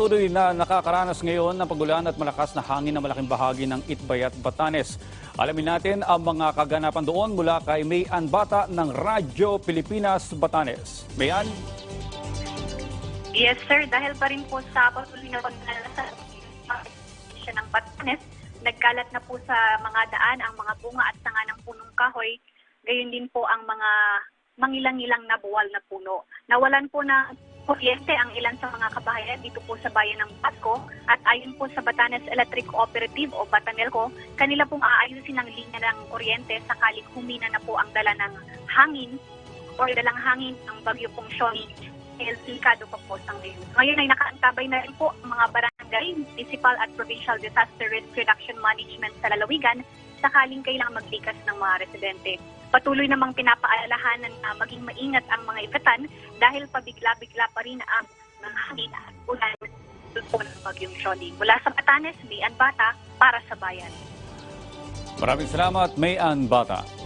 Tuloy na nakakaranas ngayon ng pagulan at malakas na hangin na malaking bahagi ng Itbayat, Batanes. Alamin natin ang mga kaganapan doon mula kay Mayan Bata ng Radyo Pilipinas, Batanes. Mayan? Yes sir, dahil pa rin po sa patuloy na paglalasa ng Batanes, nagkalat na po sa mga daan ang mga bunga at sanga ng punong kahoy. Gayon din po ang mga mangilang-ilang na buwal na puno. Nawalan po ng kuryente ang ilan sa mga kabahayan dito po sa bayan ng Basco at ayon po sa Batanes Electric Cooperative o Batanelco, kanila pong aayusin ang linya ng kuryente sakaling humina na po ang dala ng hangin o dalang hangin ng bagyo pong Shoni. Delikado pa po sa ngayon. Ngayon ay nakaantabay na rin po ang mga barangay, municipal at provincial disaster risk reduction management sa lalawigan sakaling kailangang maglikas ng mga residente. Patuloy namang pinapaalalahanan na maging maingat ang mga ibatan dahil pabigla-bigla pa rin ang hangin at ulan ng bagyong Shoni. Mula sa Batanes, Mayan Bata para sa bayan. Maraming salamat, Mayan Bata.